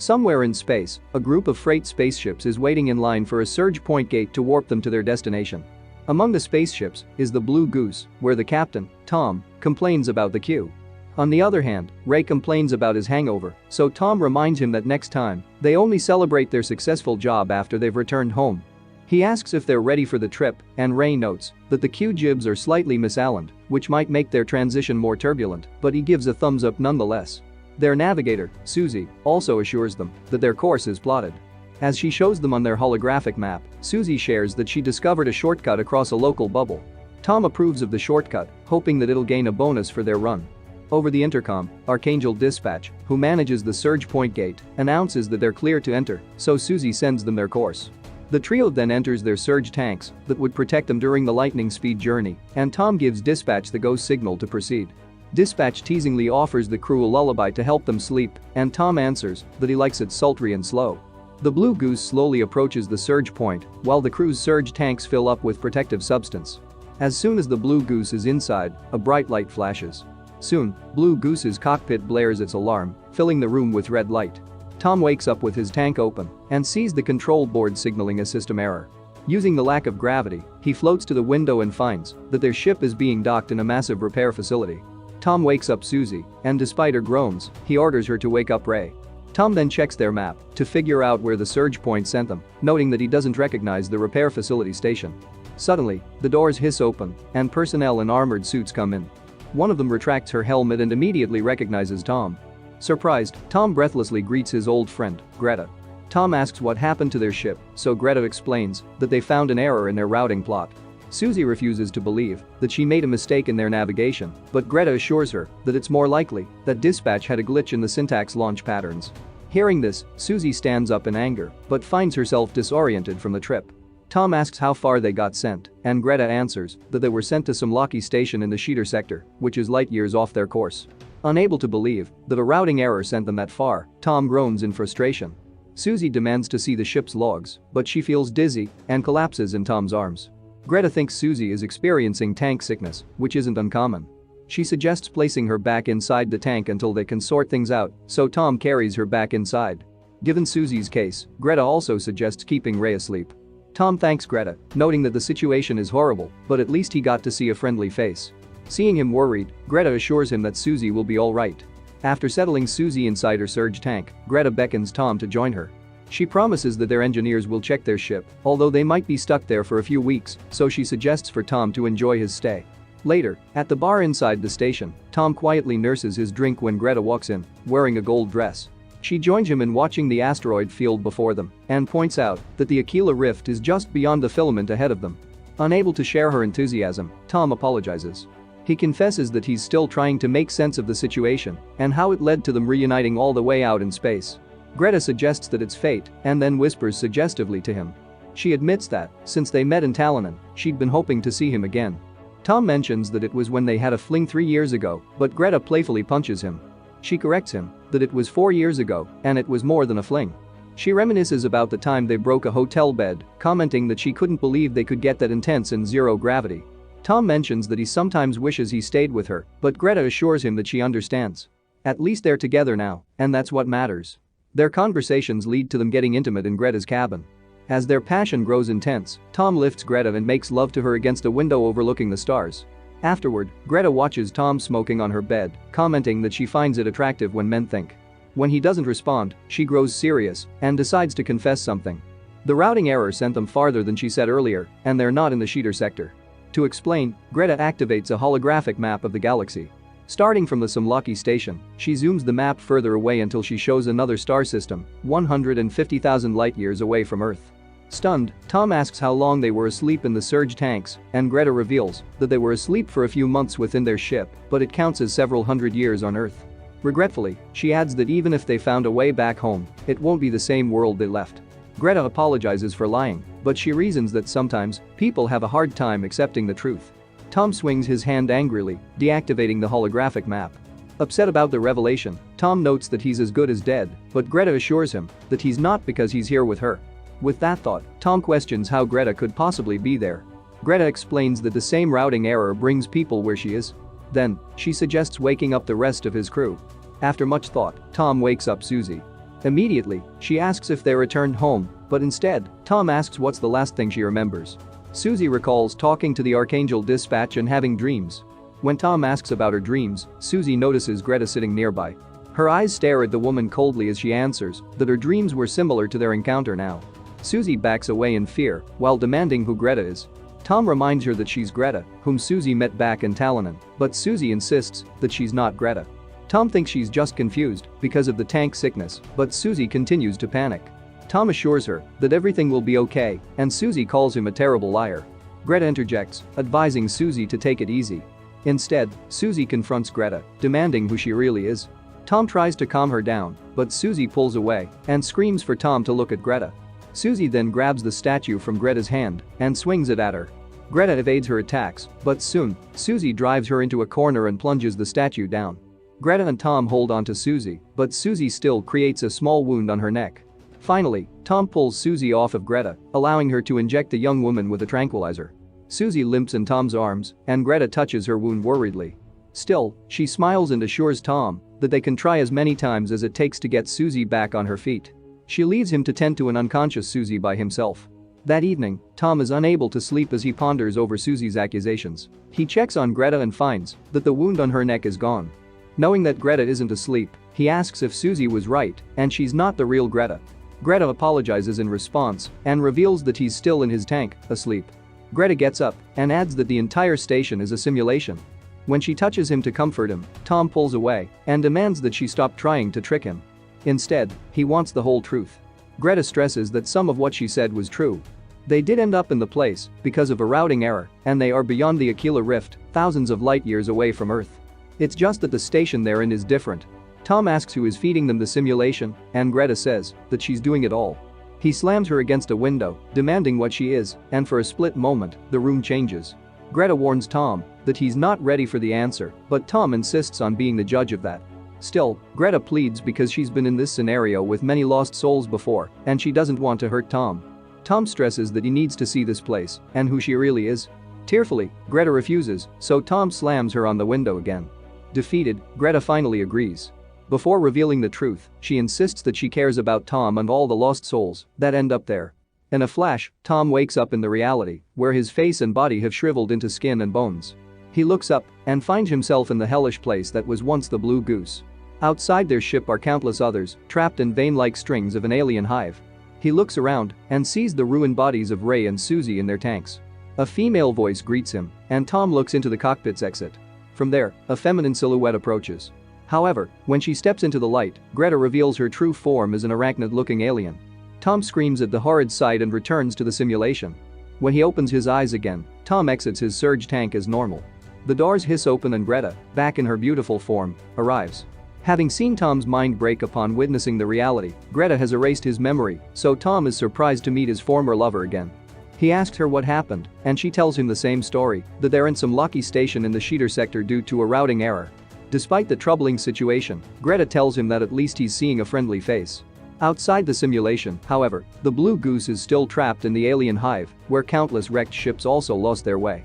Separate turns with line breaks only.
Somewhere in space, a group of freight spaceships is waiting in line for a surge point gate to warp them to their destination. Among the spaceships is the Blue Goose, where the captain, Tom, complains about the queue. On the other hand, Ray complains about his hangover, so Tom reminds him that next time, they only celebrate their successful job after they've returned home. He asks if they're ready for the trip, and Ray notes that the queue jibs are slightly misaligned, which might make their transition more turbulent, but he gives a thumbs up nonetheless. Their navigator, Susie, also assures them that their course is plotted. As she shows them on their holographic map, Susie shares that she discovered a shortcut across a local bubble. Tom approves of the shortcut, hoping that it'll gain a bonus for their run. Over the intercom, Archangel Dispatch, who manages the surge point gate, announces that they're clear to enter, so Susie sends them their course. The trio then enters their surge tanks that would protect them during the lightning speed journey, and Tom gives Dispatch the go signal to proceed. Dispatch teasingly offers the crew a lullaby to help them sleep, and Tom answers that he likes it sultry and slow. The Blue Goose slowly approaches the surge point, while the crew's surge tanks fill up with protective substance. As soon as the Blue Goose is inside, a bright light flashes. Soon, Blue Goose's cockpit blares its alarm, filling the room with red light. Tom wakes up with his tank open and sees the control board signaling a system error. Using the lack of gravity, he floats to the window and finds that their ship is being docked in a massive repair facility. Tom wakes up Susie, and despite her groans, he orders her to wake up Ray. Tom then checks their map to figure out where the surge point sent them, noting that he doesn't recognize the repair facility station. Suddenly, the doors hiss open, and personnel in armored suits come in. One of them retracts her helmet and immediately recognizes Tom. Surprised, Tom breathlessly greets his old friend, Greta. Tom asks what happened to their ship, so Greta explains that they found an error in their routing plot. Susie refuses to believe that she made a mistake in their navigation, but Greta assures her that it's more likely that Dispatch had a glitch in the syntax launch patterns. Hearing this, Susie stands up in anger, but finds herself disoriented from the trip. Tom asks how far they got sent, and Greta answers that they were sent to some Loki station in the Sheeter sector, which is light years off their course. Unable to believe that a routing error sent them that far, Tom groans in frustration. Susie demands to see the ship's logs, but she feels dizzy and collapses in Tom's arms. Greta thinks Susie is experiencing tank sickness, which isn't uncommon. She suggests placing her back inside the tank until they can sort things out, so Tom carries her back inside. Given Susie's case, Greta also suggests keeping Ray asleep. Tom thanks Greta, noting that the situation is horrible, but at least he got to see a friendly face. Seeing him worried, Greta assures him that Susie will be alright. After settling Susie inside her surge tank, Greta beckons Tom to join her. She promises that their engineers will check their ship, although they might be stuck there for a few weeks, so she suggests for Tom to enjoy his stay. Later, at the bar inside the station, Tom quietly nurses his drink when Greta walks in, wearing a gold dress. She joins him in watching the asteroid field before them and points out that the Aquila Rift is just beyond the filament ahead of them. Unable to share her enthusiasm, Tom apologizes. He confesses that he's still trying to make sense of the situation and how it led to them reuniting all the way out in space. Greta suggests that it's fate and then whispers suggestively to him. She admits that, since they met in Talonan, she'd been hoping to see him again. Tom mentions that it was when they had a fling 3 years ago, but Greta playfully punches him. She corrects him that it was 4 years ago and it was more than a fling. She reminisces about the time they broke a hotel bed, commenting that she couldn't believe they could get that intense in zero gravity. Tom mentions that he sometimes wishes he stayed with her, but Greta assures him that she understands. At least they're together now, and that's what matters. Their conversations lead to them getting intimate in Greta's cabin. As their passion grows intense, Tom lifts Greta and makes love to her against a window overlooking the stars. Afterward, Greta watches Tom smoking on her bed, commenting that she finds it attractive when men think. When he doesn't respond, she grows serious and decides to confess something. The routing error sent them farther than she said earlier, and they're not in the Sheeter sector. To explain, Greta activates a holographic map of the galaxy. Starting from the Samlaki station, she zooms the map further away until she shows another star system, 150,000 light-years away from Earth. Stunned, Tom asks how long they were asleep in the surge tanks, and Greta reveals that they were asleep for a few months within their ship, but it counts as several hundred years on Earth. Regretfully, she adds that even if they found a way back home, it won't be the same world they left. Greta apologizes for lying, but she reasons that sometimes people have a hard time accepting the truth. Tom swings his hand angrily, deactivating the holographic map. Upset about the revelation, Tom notes that he's as good as dead, but Greta assures him that he's not because he's here with her. With that thought, Tom questions how Greta could possibly be there. Greta explains that the same routing error brings people where she is. Then, she suggests waking up the rest of his crew. After much thought, Tom wakes up Susie. Immediately, she asks if they returned home, but instead, Tom asks what's the last thing she remembers. Susie recalls talking to the Archangel Dispatch and having dreams. When Tom asks about her dreams, Susie notices Greta sitting nearby. Her eyes stare at the woman coldly as she answers that her dreams were similar to their encounter now. Susie backs away in fear while demanding who Greta is. Tom reminds her that she's Greta, whom Susie met back in Talonan, but Susie insists that she's not Greta. Tom thinks she's just confused because of the tank sickness, but Susie continues to panic. Tom assures her that everything will be okay, and Susie calls him a terrible liar. Greta interjects, advising Susie to take it easy. Instead, Susie confronts Greta, demanding who she really is. Tom tries to calm her down, but Susie pulls away and screams for Tom to look at Greta. Susie then grabs the statue from Greta's hand and swings it at her. Greta evades her attacks, but soon, Susie drives her into a corner and plunges the statue down. Greta and Tom hold on to Susie, but Susie still creates a small wound on her neck. Finally, Tom pulls Susie off of Greta, allowing her to inject the young woman with a tranquilizer. Susie limps in Tom's arms, and Greta touches her wound worriedly. Still, she smiles and assures Tom that they can try as many times as it takes to get Susie back on her feet. She leaves him to tend to an unconscious Susie by himself. That evening, Tom is unable to sleep as he ponders over Susie's accusations. He checks on Greta and finds that the wound on her neck is gone. Knowing that Greta isn't asleep, he asks if Susie was right and she's not the real Greta. Greta apologizes in response and reveals that he's still in his tank, asleep. Greta gets up and adds that the entire station is a simulation. When she touches him to comfort him, Tom pulls away and demands that she stop trying to trick him. Instead, he wants the whole truth. Greta stresses that some of what she said was true. They did end up in the place because of a routing error, and they are beyond the Aquila Rift, thousands of light years away from Earth. It's just that the station they're in is different. Tom asks who is feeding them the simulation, and Greta says that she's doing it all. He slams her against a window, demanding what she is, and for a split moment, the room changes. Greta warns Tom that he's not ready for the answer, but Tom insists on being the judge of that. Still, Greta pleads because she's been in this scenario with many lost souls before, and she doesn't want to hurt Tom. Tom stresses that he needs to see this place and who she really is. Tearfully, Greta refuses, so Tom slams her on the window again. Defeated, Greta finally agrees. Before revealing the truth, she insists that she cares about Tom and all the lost souls that end up there. In a flash, Tom wakes up in the reality where his face and body have shriveled into skin and bones. He looks up and finds himself in the hellish place that was once the Blue Goose. Outside their ship are countless others, trapped in vein-like strings of an alien hive. He looks around and sees the ruined bodies of Ray and Susie in their tanks. A female voice greets him, and Tom looks into the cockpit's exit. From there, a feminine silhouette approaches. However, when she steps into the light, Greta reveals her true form as an arachnid-looking alien. Tom screams at the horrid sight and returns to the simulation. When he opens his eyes again, Tom exits his surge tank as normal. The doors hiss open and Greta, back in her beautiful form, arrives. Having seen Tom's mind break upon witnessing the reality, Greta has erased his memory, so Tom is surprised to meet his former lover again. He asks her what happened, and she tells him the same story, that they're in some lucky station in the Sheeter sector due to a routing error. Despite the troubling situation, Greta tells him that at least he's seeing a friendly face. Outside the simulation, however, the Blue Goose is still trapped in the alien hive, where countless wrecked ships also lost their way.